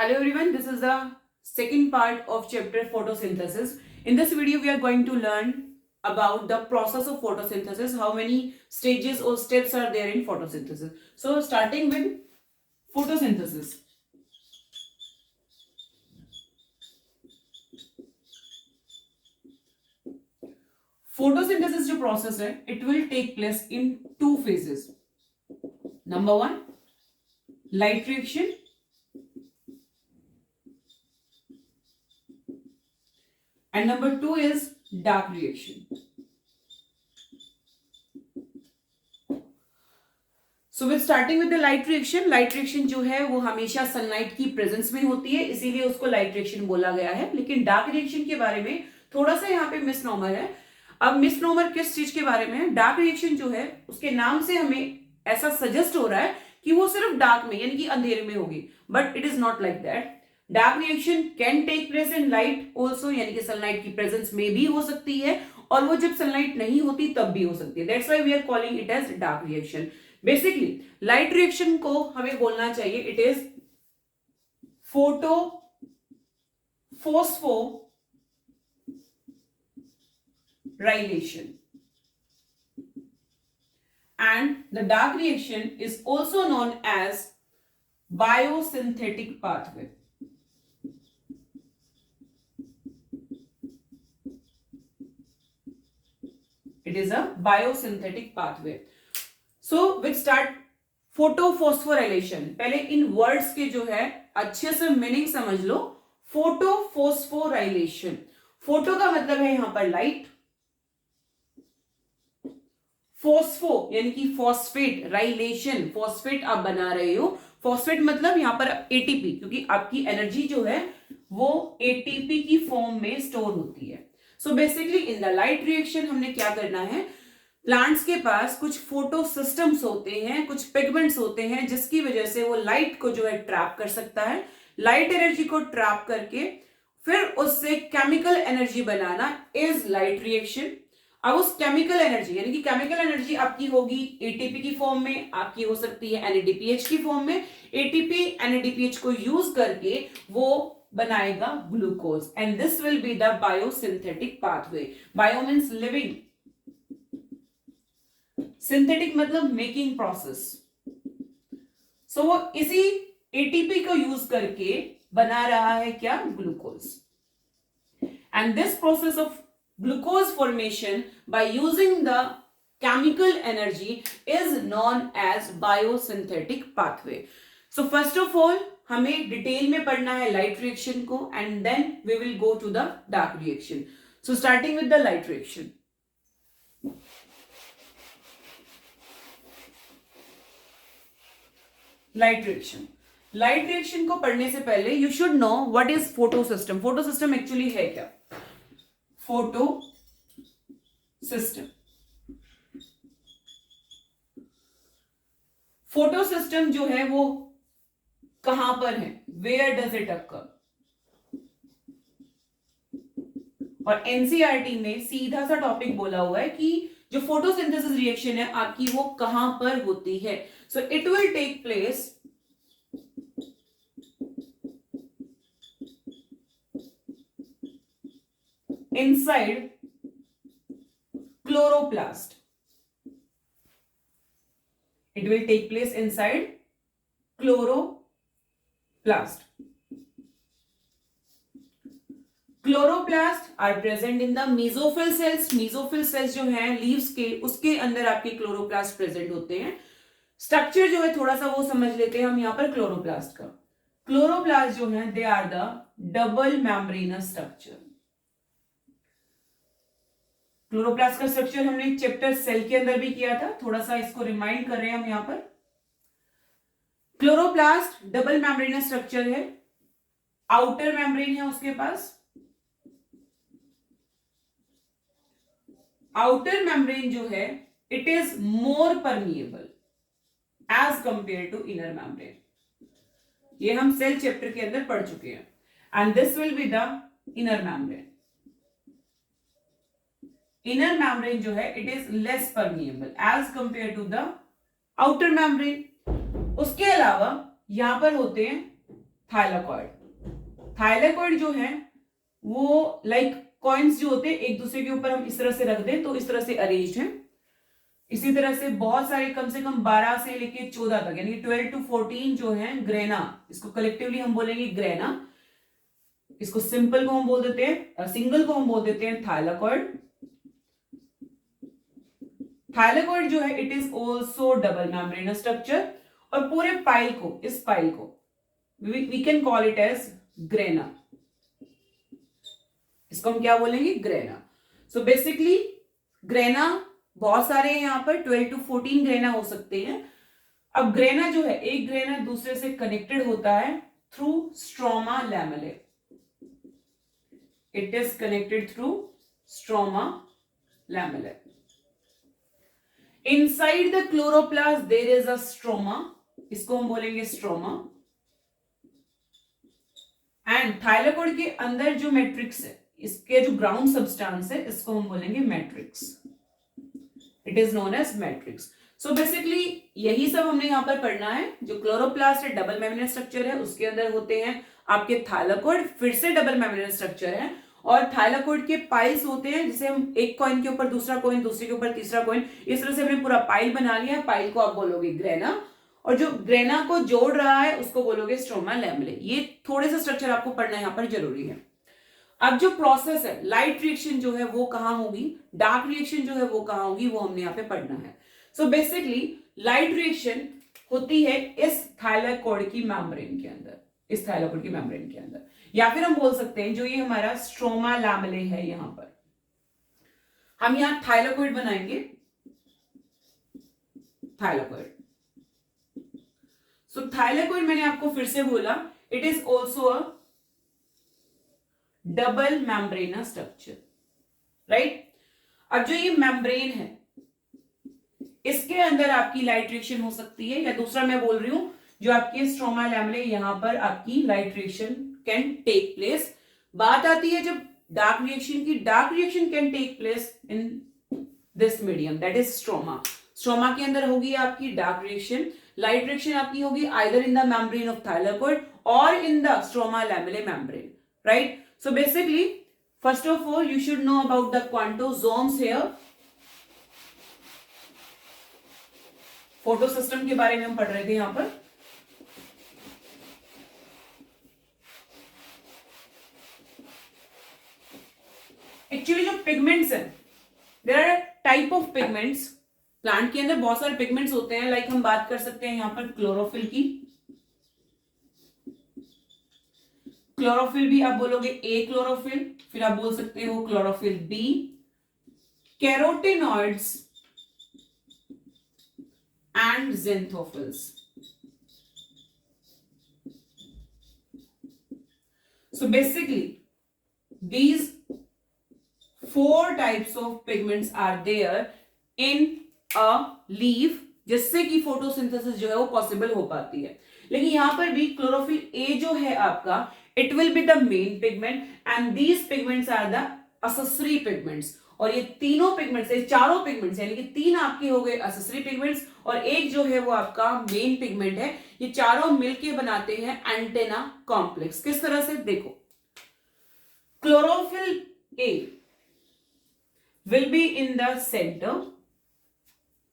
Hello everyone, this is the second part of chapter photosynthesis. In this video, we are going to learn about the process of photosynthesis, how many stages or steps are there in photosynthesis. So starting with photosynthesis. Photosynthesis जो process है, it will take place in two phases. Number one, light reaction. And number two is dark reaction. So with starting with the light reaction जो है वो हमेशा sunlight की presence में होती है, इसीलिए उसको लाइट रिएक्शन बोला गया है. लेकिन डार्क रिएक्शन के बारे में थोड़ा सा यहाँ पे मिसनोमर है. अब मिसनोमर किस चीज के बारे में है? डार्क रिएक्शन जो है उसके नाम से हमें ऐसा सजेस्ट हो रहा है कि वो सिर्फ डार्क में यानी कि अंधेरे में होगी, but it is not like that. Dark reaction can take place in light also, यानी कि सनलाइट की प्रेजेंस में भी हो सकती है, और वो जब सनलाइट नहीं होती तब भी हो सकती है. That's why we are calling it as dark reaction. Basically light reaction को हमें बोलना चाहिए it is photo phosphorylation, and the dark reaction is also known as biosynthetic pathway. It is a biosynthetic pathway. So with start photophosphorylation. पहले इन words के जो है अच्छे से मीनिंग समझ लो. फोटोफोस्फोराइलेशन, फोटो का मतलब है यहां पर लाइट, फोस्फो यानी कि फॉस्फेट, राइलेशन फॉस्फेट आप बना रहे हो. फॉस्फेट मतलब यहां पर एटीपी, क्योंकि आपकी एनर्जी जो है वो एटीपी की फॉर्म में स्टोर होती है. So basically in the light reaction हमने क्या करना है, प्लांट्स के पास कुछ फोटो सिस्टम्स होते हैं, कुछ पिगमेंट्स होते हैं जिसकी वजह से वो लाइट को जो है ट्रैप कर सकता है. लाइट एनर्जी को ट्रैप करके फिर उससे chemical energy banana is light reaction. अब उस केमिकल एनर्जी यानी कि केमिकल एनर्जी आपकी होगी एटीपी की फॉर्म में, आपकी हो सकती है एनएडीपीएच की फॉर्म में. एटीपी एनएडीपीएच को यूज करके वो बनाएगा glucose, and this will be the biosynthetic pathway. Bio means living, synthetic मतलब मेकिंग प्रोसेस. सो वो इसी एटीपी को यूज करके बना रहा है क्या, glucose. And this process of glucose formation by using the chemical energy is known as biosynthetic pathway. So first of all हमें डिटेल में पढ़ना है लाइट रिएक्शन को, and then we will go to the dark reaction. So starting with the light reaction. Light reaction, light reaction को पढ़ने से पहले you should know what is photo system. Photo system actually है क्या? Photo system, photo system जो है वो कहां पर है, वेयर डज इट अकर. और एनसीईआरटी में सीधा सा टॉपिक बोला हुआ है कि जो फोटोसिंथेसिस रिएक्शन है आपकी वो कहां पर होती है. So it will take place inside chloroplast. It will take place inside chloroplast. Chloroplast are present in the mesophyll cells. Mesophyll cells जो हैं लीव्स के, उसके अंदर आपके क्लोरोप्लास्ट प्रेजेंट होते हैं. स्ट्रक्चर जो है थोड़ा सा वो समझ लेते हैं हम यहाँ पर क्लोरोप्लास्ट का. क्लोरोप्लास्ट जो है they are the double membranous structure. Chloroplast का स्ट्रक्चर हमने चैप्टर सेल के अंदर भी किया था, थोड़ा सा इसको रिमाइंड कर रहे हैं हम यहां पर. क्लोरोप्लास्ट डबल मेम्ब्रेनस स्ट्रक्चर है, आउटर मेम्ब्रेन है उसके पास. आउटर मेम्ब्रेन जो है it is more permeable as compare to inner membrane. ये हम सेल चैप्टर के अंदर पढ़ चुके हैं. And this will be the inner membrane. Inner membrane जो है it is less permeable as compare to the outer membrane. उसके अलावा यहां पर होते हैं थाइलाकॉइड। थाइलाकॉइड जो है वो लाइक कॉइन्स जो होते हैं एक दूसरे के ऊपर हम इस तरह से रख दें तो इस तरह से अरेंज्ड है। इसी तरह से बहुत सारे कम से कम 12 से लेके 14 तक यानी 12 to 14 जो है ग्रेना, इसको कलेक्टिवली हम बोलेंगे ग्रेना। इसको सिंपल को हम बोल देते हैं, सिंगल को हम बोल देते हैं थाइलाकॉइड। थाइलाकॉइड जो है it is also double membranous structure और पूरे पाइल को, इस पाइल को we can call it as grana. इसको हम क्या बोलेंगे? ग्रेना। सो बेसिकली ग्रेना बहुत सारे हैं यहां पर, 12 to 14 ग्रेना हो सकते हैं। अब ग्रेना जो है, एक ग्रेना दूसरे से कनेक्टेड होता है through stroma lamellae. It is connected through stroma lamellae. Inside the chloroplast there is a stroma, इसको हम बोलेंगे स्ट्रोमा। एंड थाइलाकॉइड के अंदर जो मैट्रिक्स है, इसके जो ग्राउंड सब्सटेंस है, इसको हम बोलेंगे matrix. It is known as matrix. So basically यही सब हमने यहां पर पढ़ना है। जो क्लोरोप्लास्ट है डबल मेम्ब्रेन स्ट्रक्चर है, उसके अंदर होते हैं आपके थाइलाकॉइड, फिर से डबल मेम्ब्रेन स्ट्रक्चर है। और थाइलाकॉइड के पाइल्स होते हैं, जिसे हम एक कॉइन के ऊपर दूसरा कॉइन, दूसरे के ऊपर तीसरा कॉइन, इस तरह से हमने पूरा पाइल बना लिया। पाइल को आप बोलोगे ग्रेना, और जो ग्रेना को जोड़ रहा है उसको बोलोगे स्ट्रोमा लैमेले। ये थोड़े से स्ट्रक्चर आपको पढ़ना यहां पर जरूरी है। अब जो प्रोसेस है, लाइट रिएक्शन जो है वो कहां होगी, डार्क रिएक्शन जो है वो कहां होगी, वो हमने यहां पे पढ़ना है। सो बेसिकली लाइट रिएक्शन होती है इस थाइलाकॉइड की मेम्ब्रेन के अंदर, इस थाइलाकॉइड की मेम्ब्रेन के अंदर, या फिर हम बोल सकते हैं जो ये हमारा स्ट्रोमा लैमेले है, यहां पर हम यहां थाइलाकॉइड बनाएंगे, थाइलाकॉइड। सो थाइलाकॉइड मैंने आपको फिर से बोला, it is also a double membranous structure, right. अब जो ये मेम्ब्रेन है, इसके अंदर आपकी लाइट रिएक्शन हो सकती है, या दूसरा मैं बोल रही हूं जो आपके स्ट्रोमा लैमेले, यहां पर आपकी light reaction can take place. बात आती है जब डार्क रिएक्शन की, dark reaction can take place in this medium, that is stroma. Stroma के अंदर होगी आपकी डार्क रिएक्शन, लाइट रिएक्शन आपकी होगी either in the membrane of thylakoid और in the stroma lamellae membrane, right. So basically, first of all, you should know about the quantosomes here. Photo system के बारे में हम पढ़ रहे थे यहां पर। एक्चुअली जो पिगमेंट्स हैं, there are type of pigments. Plant के अंदर बहुत सारे पिगमेंट्स होते हैं, लाइक हम बात कर सकते हैं यहां पर क्लोरोफिल की। क्लोरोफिल भी आप बोलोगे ए क्लोरोफिल, फिर आप बोल सकते हो chlorophyll b, carotenoids and xanthophylls. So basically these 4 types of pigments are there in a leaf, जिससे कि फोटोसिंथेसिस जो है वो पॉसिबल हो पाती है। लेकिन यहां पर भी क्लोरोफिल ए जो है आपका, it will be the main pigment and these pigments are the accessory pigments. और ये तीनों पिगमेंट्स, ये चारों पिगमेंट्स, यानी कि 3 आपके हो गए एक्सेसरी पिगमेंट्स और एक जो है वो आपका मेन पिगमेंट है, ये चारों मिलके बनाते हैं एंटेना कॉम्प्लेक्स। किस तरह से? देखो, chlorophyll A will be in the centre,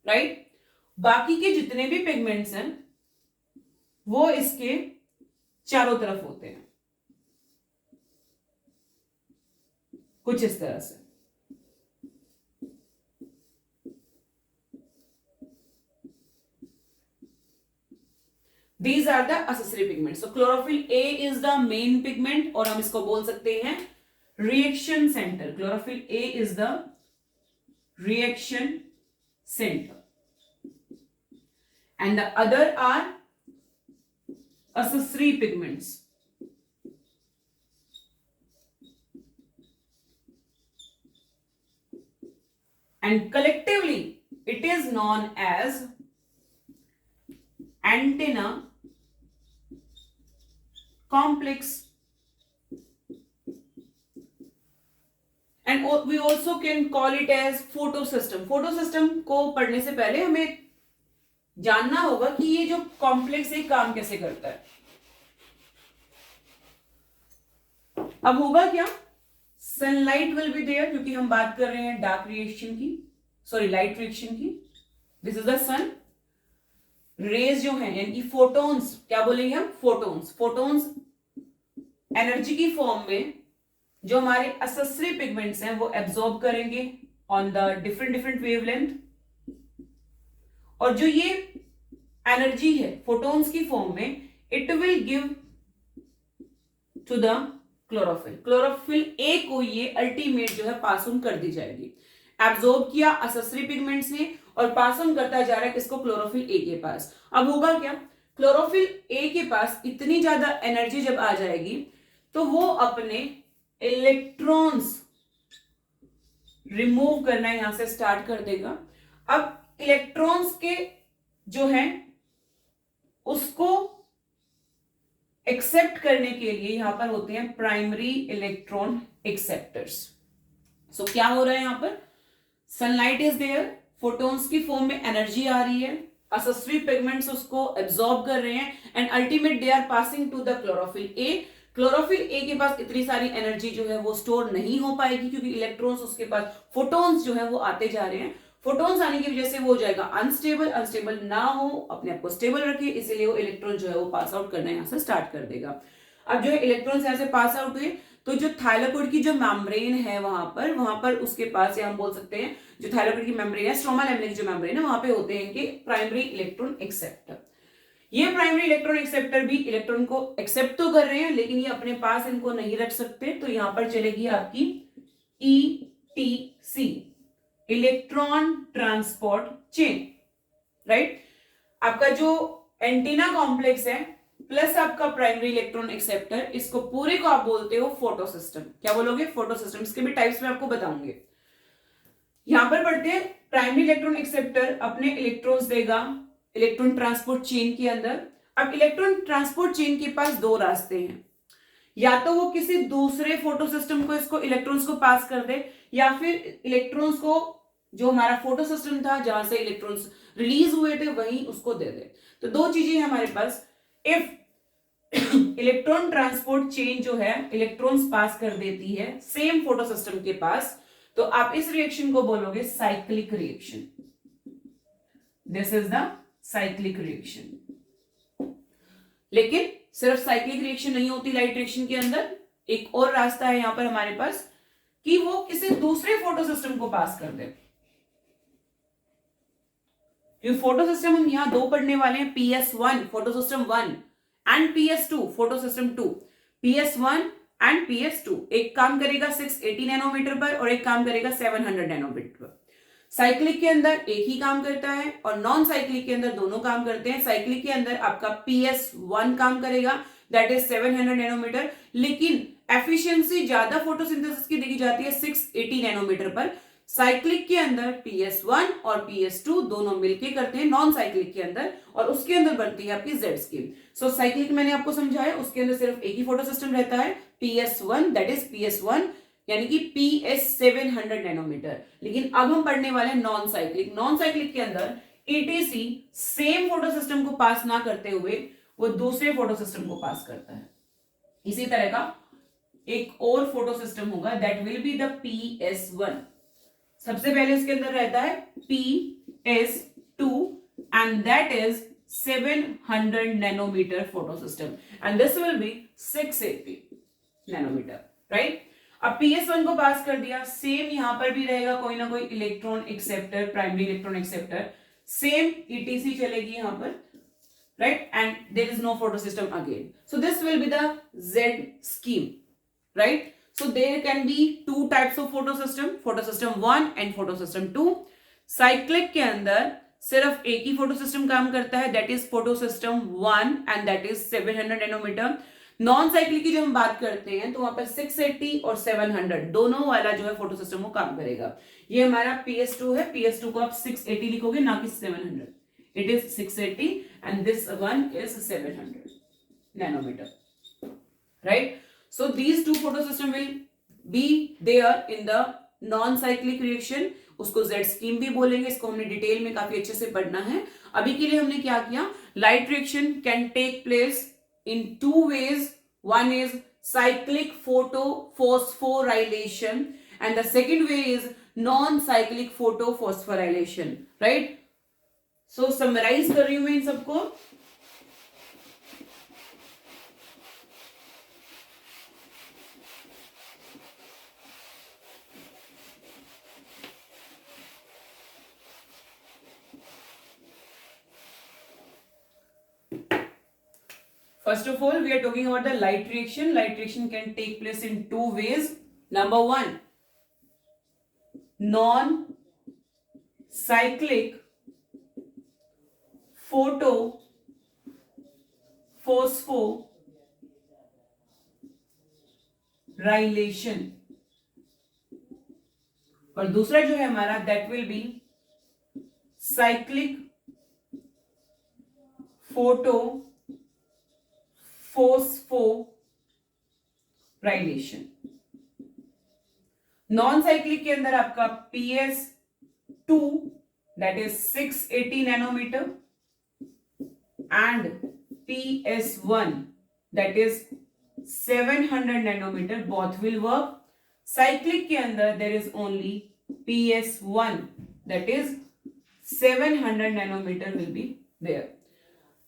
right. बाकी के जितने भी पिगमेंट्स हैं वो इसके चारों तरफ होते हैं, कुछ इस तरह से। These are the accessory pigments. So chlorophyll A is the main pigment, और हम इसको बोल सकते हैं reaction center. Chlorophyll A is the reaction center, and the other are accessory pigments. And collectively it is known as antenna complex, and we also can call it as photosystem. photosystem को पढ़ने से पहले हमें जानना होगा कि ये जो कॉम्प्लेक्स है काम कैसे करता है। अब होगा क्या, सनलाइट विल बी देयर, क्योंकि हम बात कर रहे हैं डार्क रिएक्शन की, सॉरी लाइट रिएक्शन की। This is the sun, rays जो है यानी कि फोटोन्स, क्या बोलेंगे हम, फोटोन्स। फोटोन्स एनर्जी की फॉर्म में जो हमारे असेसरी पिगमेंट्स हैं वो एब्जॉर्ब करेंगे on the different different wavelength, और जो ये एनर्जी है फोटोन्स की फॉर्म में, it will give to the chlorophyll. Chlorophyll a को ये अल्टीमेट जो है पास ऑन कर दी जाएगी। एब्जॉर्ब किया असेसरी पिगमेंट्स ने और पास ऑन करता जा रहा है किसको, क्लोरोफिल ए के पास। अब होगा क्या, क्लोरोफिल ए के पास इतनी ज्यादा एनर्जी जब आ जाएगी तो वो अपने इलेक्ट्रॉन्स रिमूव करना यहां से स्टार्ट कर देगा। अब इलेक्ट्रॉन्स के जो है उसको एक्सेप्ट करने के लिए यहां पर होते हैं प्राइमरी इलेक्ट्रॉन एक्सेप्टर्स। सो क्या हो रहा है यहां पर, सनलाइट इज देयर, फोटोन्स की फॉर्म में एनर्जी आ रही है, असेसरी पिगमेंट्स उसको एब्जॉर्ब कर रहे हैं, and ultimate they are passing to the chlorophyll a. Chlorophyll a के पास इतनी सारी एनर्जी जो है वो स्टोर नहीं हो पाएगी, क्योंकि इलेक्ट्रॉन्स उसके पास, फोटोन्स जो है वो आते जा रहे हैं। फोटोन्स आने की वजह से वो हो जाएगा अनस्टेबल, अनस्टेबल ना हो, अपने आप को स्टेबल रखे, इसीलिए वो इलेक्ट्रॉन जो है वो पास आउट करना यहां से स्टार्ट कर देगा। अब जो है इलेक्ट्रॉन्स यहां से पास आउट हुए तो जो थाइलाकोइड की जो मेम्ब्रेन है वहां पर उसके पास, या हम बोल सकते हैं जो थाइलाकोइड की मेम्ब्रेन है, स्ट्रोमा लैमिना की जो मेम्ब्रेन है, वहां पे होते हैं इनके प्राइमरी इलेक्ट्रॉन एक्सेप्टर। ये प्राइमरी इलेक्ट्रॉन एक्सेप्टर भी इलेक्ट्रॉन को एक्सेप्ट तो कर रहे हैं, लेकिन ये अपने पास इनको नहीं रख सकते, तो यहां पर चलेगी आपकी ETC, electron transport chain, right. आपका जो एंटीना कॉम्प्लेक्स है प्लस आपका प्राइमरी इलेक्ट्रॉन एक्सेप्टर, इसको पूरे को आप बोलते हो फोटो सिस्टम। क्या बोलोगे, फोटो सिस्टम। इसके भी टाइप्स में आपको बताऊंगे। यहां पर पढ़ते हैं प्राइमरी इलेक्ट्रॉन एक्सेप्टर अपने इलेक्ट्रॉन्स देगा इलेक्ट्रॉन ट्रांसपोर्ट चेन के अंदर। अब इलेक्ट्रॉन ट्रांसपोर्ट चेन के पास दो रास्ते हैं, या तो वो किसी दूसरे फोटो सिस्टम को इसको इलेक्ट्रॉन्स को पास कर दे, या फिर इलेक्ट्रॉन्स को जो हमारा फोटो सिस्टम था जहां से इलेक्ट्रॉन्स रिलीज हुए थे वहीं उसको दे दे। तो दो चीजें हमारे पास, इफ इलेक्ट्रॉन ट्रांसपोर्ट चेन जो है इलेक्ट्रॉन्स पास कर देती है सेम फोटो सिस्टम के पास, तो आप इस रिएक्शन को बोलोगे cyclic reaction. This is the cyclic reaction. लेकिन सिर्फ साइक्लिक रिएक्शन नहीं होती लाइट रिएक्शन के अंदर, एक और रास्ता है यहां पर हमारे पास कि वो किसी दूसरे फोटो सिस्टम को पास कर दे। ये फोटो सिस्टम हम यहां दो पढ़ने वाले हैं, PS1 photo system 1 and PS2 photo system 2। PS1 and PS2 एक काम करेगा 680 नैनोमीटर पर और एक काम करेगा 700 नैनोमीटर पर। साइक्लिक के अंदर एक ही काम करता है और नॉन साइक्लिक के अंदर दोनों काम करते हैं। साइक्लिक के अंदर आपका PS1 काम करेगा, दैट इज 700 नैनोमीटर, लेकिन एफिशिएंसी ज्यादा फोटोसिंथेसिस की देखी जाती है 680 नैनोमीटर पर। साइक्लिक के अंदर PS1 और PS2 दोनों मिलके करते हैं नॉन साइक्लिक के अंदर, और उसके अंदर बनती है आपकी Z स्कीम। सो साइक्लिक मैंने आपको समझाया, उसके अंदर सिर्फ एक ही फोटो सिस्टम रहता है PS1, दैट इज PS1 यानी कि PS 700 नैनोमीटर। लेकिन अब हम पढ़ने वाले नॉन साइक्लिक। नॉन साइक्लिक के अंदर ETC सेम फोटो सिस्टम को पास ना करते हुए वो दूसरे फोटो सिस्टम को पास करता है। इसी तरह का एक और फोटो सिस्टम होगा, that will be the PS1। सबसे पहले उसके अंदर रहता है PS2 and that is 700 nanometre photo system, and this will be 680 nanometre, right. अब PS1 को पास कर दिया, सेम यहां पर भी रहेगा कोई ना कोई electron acceptor, primary electron acceptor, same ETC चलेगी यहां पर, right, and there is no photosystem again. So this will be the Z scheme, right? So there can be two types of photosystem 1 and photosystem 2. Cyclic के अंदर सिर्फ एक ही photosystem काम करता है, that is photosystem 1 and that is 700 nanometre. Non cyclic की जब हम बात करते हैं तो वहां पर 680 और 700 दोनों वाला जो है फोटोसिस्टम वो काम करेगा। ये हमारा PS2 है, PS2 को आप 680 लिखोगे ना कि 700। It is 680 and this one is 700 nanometer, right? So these two photosystem will be there in the non-cyclic reaction. उसको Z scheme भी बोलेंगे, इसको हमने डिटेल में काफी अच्छे से पढ़ना है। अभी के लिए हमने क्या किया, light reaction can take place in two ways. One is cyclic photophosphorylation, and the second way is non-cyclic photophosphorylation, right? So summarize कर रही हूं मैं इन सबको. First of all, we are talking about the light reaction. Light reaction can take place in two ways. Number one, non-cyclic photophosphorylation, और दूसरा जो है हमारा that will be cyclic phosphorylation. Non cyclic के अंदर आपका PS2 that is 680 nanometer and PS1 that is 700 nanometer both will work. Cyclic के अंदर there is only PS1 that is 700 nanometer will be there.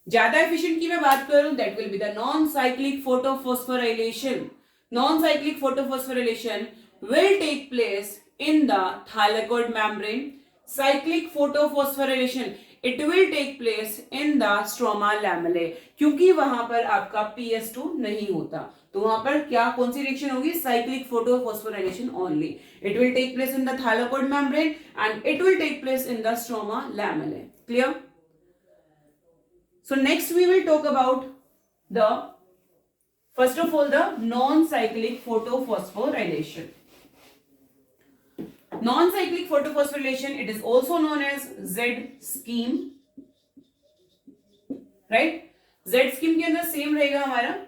ज्यादा एफिशिएंट की मैं बात करूं that will be the non cyclic photophosphorylation. Non cyclic photophosphorylation will take place in the thylakoid membrane. Cyclic photophosphorylation it will take place in the stroma lamellae, क्योंकि वहां पर आपका PS2 नहीं होता, तो वहां पर क्या कौन सी रिएक्शन होगी? cyclic photophosphorylation only. It will take place in the thylakoid membrane and it will take place in the stroma lamellae. Clear? So next we will talk about the first of all the non-cyclic photophosphorylation. Non-cyclic photophosphorylation it is also known as Z scheme, right? Z scheme के अंदर same रहेगा हमारा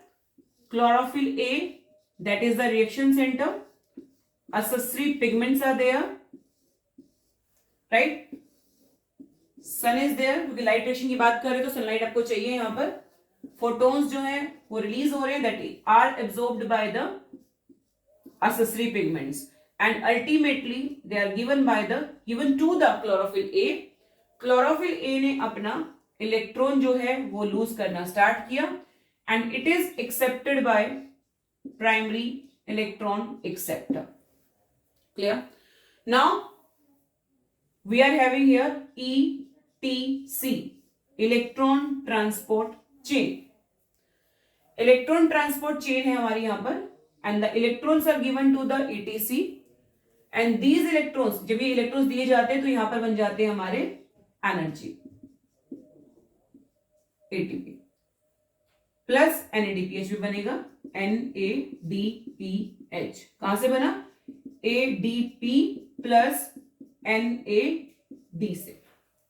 chlorophyll A that is the reaction center, accessory pigments are there, right? Sun is there, क्योंकि light reaction की बात कर रहे हैं तो सनलाइट आपको चाहिए. यहां पर फोटॉन्स जो हैं वो रिलीज हो रहे हैं that are absorbed by the accessory pigments and ultimately they are given to the chlorophyll A. chlorophyll A ने अपना इलेक्ट्रॉन जो है वो लूज करना स्टार्ट किया and it is accepted by primary electron acceptor. Clear? Now we are having here ETC, electron transport chain. electron transport chain है हमारी यहां पर and the electrons are given to the ETC and these electrons, जब ये electrons दिए जाते हैं तो यहां पर बन जाते हैं हमारे एनर्जी ATP प्लस NADPH भी बनेगा. NADPH कहां से बना? ADP प्लस NAD से,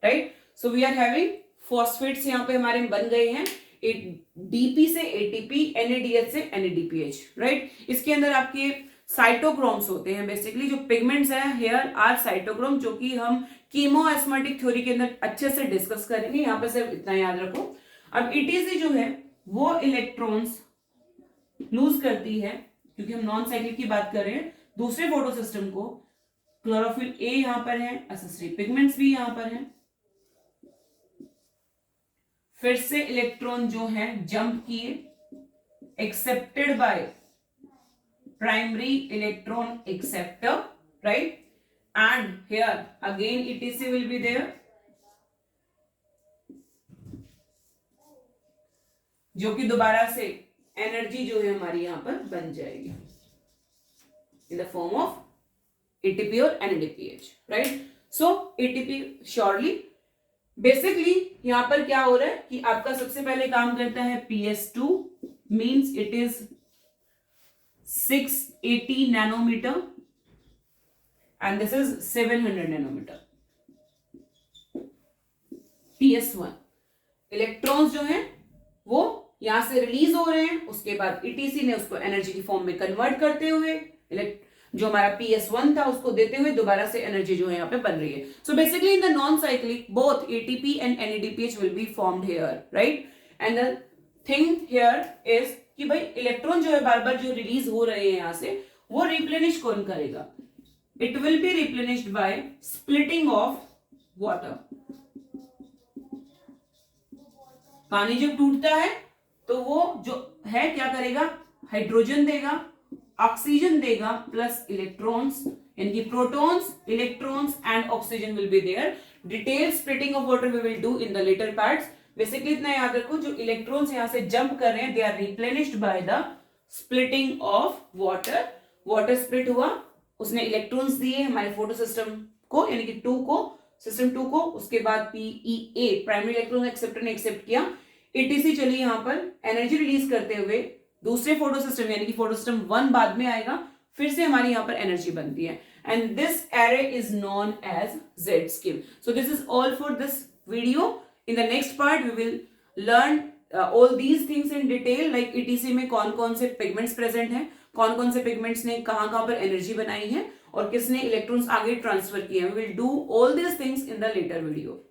right? So we are having phosphates यहां पे हमारे बन गए हैं DP से ATP, NADH से NADPH, राइट? इसके अंदर आपके साइटोक्रोम्स होते हैं. बेसिकली जो पिगमेंट्स हैं हेयर आर साइटोक्रोम, जो कि हम कीमोएस्मेटिक थ्योरी के अंदर अच्छे से डिस्कस करेंगे. यहां पर सिर्फ इतना याद रखो. अब ETC जो है वो इलेक्ट्रॉन्स लूज करती है, क्योंकि हम नॉन साइक्लिक की बात कर रहे हैं, दूसरे फोटो सिस्टम को. क्लोरोफिल ए यहां पर है, एक्सेसरी पिगमेंट्स भी यहां पर हैं. फिर से इलेक्ट्रॉन जो है जंप किए, accepted by primary electron acceptor, right? And here again ETC will be there, जो कि दोबारा से एनर्जी जो है हमारी यहां पर बन जाएगी in the form of ATP और NADPH, राइट? सो ATP श्योरली बेसिकली यहां पर क्या हो रहा है कि आपका सबसे पहले काम करता है PS2 means it is 680 nanometre and this is 700 nanometre. PS1 electrons जो हैं वो यहां से रिलीज हो रहे हैं, उसके बाद ETC ने उसको एनर्जी की फॉर्म में कन्वर्ट करते हुए जो हमारा PS1 था उसको देते हुए दोबारा से एनर्जी जो है यहाँ पे बन रही है. So basically in the non cyclic both ATP and NADPH will be formed here, right? And the thing here is कि भाई इलेक्ट्रॉन जो है बार बार जो रिलीज हो रहे हैं यहां से, वो रिप्लेनिश कौन करेगा? It will B replenished by splitting of water. पानी जब टूटता है तो वो जो है क्या करेगा? हाइड्रोजन देगा, ऑक्सीजन देगा, प्लस इलेक्ट्रॉन्स, यानी कि protons, electrons and oxygen will be there. Detail splitting of water we will do in the later parts. Basically इतना याद रखो, जो इलेक्ट्रॉन्स यहां से जंप कर रहे हैं, they are replenished by the splitting of water. Water split हुआ, उसने इलेक्ट्रॉन्स दिए हमारे फोटो सिस्टम को, यानी कि 2 को, सिस्टम 2 को। उसके बाद पीईए प्राइमरी इलेक्ट्रॉन एक्सेप्टर ने एक्सेप्ट किया। एटीसी चली यहां पर एनर्जी रिलीज करते हुए दूसरे फोटो सिस्टम, यानी कि फोटो सिस्टम 1 बाद में आएगा, फिर से हमारी यहां पर एनर्जी बनती है। And this array is known as Z scale. So this is all for this video. In the next part we will learn all these things in detail, like ETC में कौन कौन से पिगमेंट्स प्रेजेंट हैं, कौन कौन से pigments ने कहां कहां पर एनर्जी बनाई है, और किसने इलेक्ट्रॉन्स आगे ट्रांसफर किए हैं। We will do all these things in the later video.